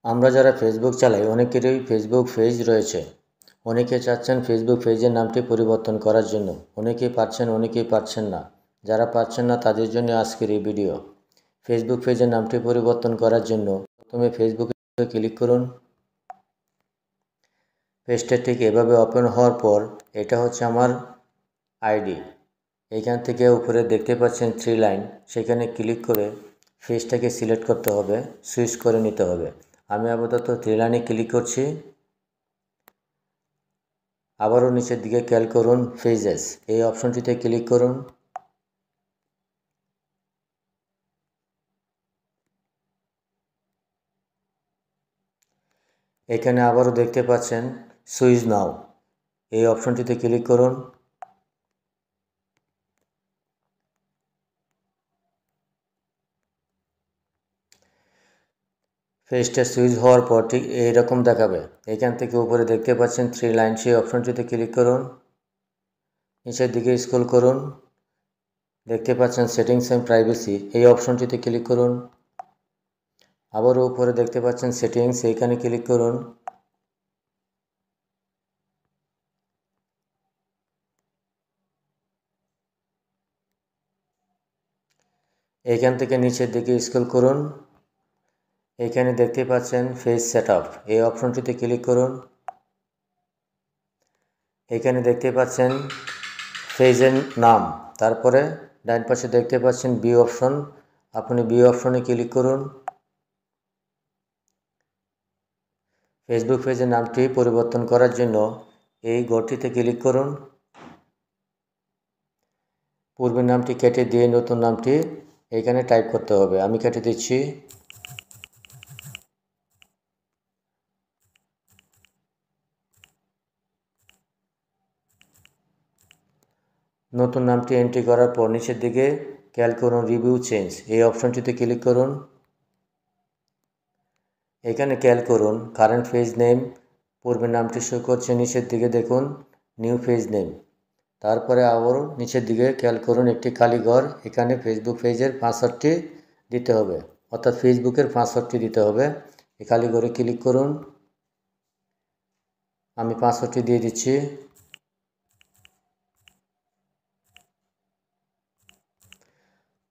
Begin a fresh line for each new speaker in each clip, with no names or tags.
আমরা যারা ফেসবুক চালাই অনেকেরই ফেসবুক পেজ রয়েছে। অনেকে চাচ্ছেন ফেসবুক পেজের নামটি পরিবর্তন করার জন্য। অনেকেই পারছেন, অনেকেই পারছেন না। যারা পারছেন না তাদের জন্য আজকের এই ভিডিও। ফেসবুক পেজের নামটি পরিবর্তন করার জন্য প্রথমে ফেসবুকে ক্লিক করুন। পেজটা ঠিক এভাবে ওপেন হওয়ার পর এটা হচ্ছে আমার আইডি। এইখান থেকে উপরে দেখতে পাচ্ছেন 3 লাইন, সেখানে ক্লিক করে পেজটাকে সিলেক্ট করতে হবে, সুইচ করে নিতে হবে। আমি আপাতত 3 লাইনে ক্লিক করছি। আবারও নিচের দিকে খেয়াল করুন, পেজেস এই অপশনটিতে ক্লিক করুন। এখানে আবারও দেখতে পাচ্ছেন সুইচ নাও এই অপশনটিতে ক্লিক করুন। পেজটা সুইচ হওয়ার পর ঠিক এইরকম দেখাবে। এখান থেকে উপরে দেখতে পাচ্ছেন 3 লাইন, সেই অপশনটিতে ক্লিক করুন। নিচের দিকে স্ক্রল করুন, দেখতে পাচ্ছেন সেটিংস এন্ড প্রাইভেসি এই অপশনটিতে ক্লিক করুন। আবারও উপরে দেখতে পাচ্ছেন সেটিংস, এইখানে ক্লিক করুন। এইখান থেকে নিচের দিকে স্ক্রল করুন, এইখানে দেখতে পাচ্ছেন পেজ সেটআপ এই অপশনটিতে ক্লিক করুন। এখানে দেখতে পাচ্ছেন পেজের নাম, তারপরে ডান পাশে দেখতে পাচ্ছেন ভিউ অপশন, আপনি ভিউ অপশনে ক্লিক করুন। ফেসবুক পেজের নামটি পরিবর্তন করার জন্য এই ঘরটিতে ক্লিক করুন। পূর্বের নামটি কেটে দিয়ে নতুন নামটি এখানে টাইপ করতে হবে। আমি কেটে দিচ্ছি। নতুন নামটি এন্ট্রি করার পর নিচের দিকে খেয়াল করুন রিভিউ চেঞ্জ এই অপশনটিতে ক্লিক করুন। এখানে খেয়াল করুন কারেন্ট পেজ নেম, পূর্বের নামটি শো করছে, নিচের দিকে দেখুন নিউ পেজ নেম। তারপরে আবারও নিচের দিকে খেয়াল করুন একটি খালি ঘর, এখানে ফেসবুক পেজের পাসওয়ার্ডটি দিতে হবে, অর্থাৎ ফেসবুকের পাসওয়ার্ডটি দিতে হবে। এই খালি ঘরে ক্লিক করুন, আমি পাসওয়ার্ডটি দিয়ে দিচ্ছি।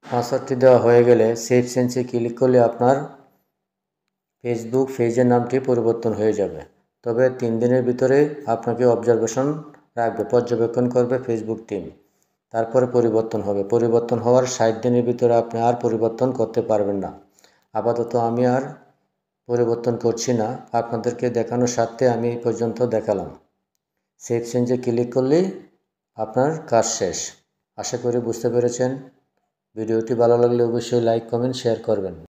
পাসওয়ার্ডটি দেওয়া হয়ে গেলে সেভ চেঞ্জে ক্লিক করলে আপনার ফেসবুক পেজের নামটি পরিবর্তন হয়ে যাবে। তবে 3 দিনের ভিতরে আপনাকে অবজারভেশন রাখবে, পর্যবেক্ষণ করবে ফেসবুক টিম, তারপরে পরিবর্তন হবে। পরিবর্তন হওয়ার 60 দিনের ভিতরে আপনি আর পরিবর্তন করতে পারবেন না। আপাতত আমি আর পরিবর্তন করছি না, আপনাদেরকে দেখানোর স্বার্থে আমি এই পর্যন্ত দেখালাম। সেভ চেঞ্জে ক্লিক করলেই আপনার কাজ শেষ। আশা করি বুঝতে পেরেছেন। ভিডিওটি ভালো লাগলে অবশ্যই লাইক, কমেন্ট, শেয়ার করবেন।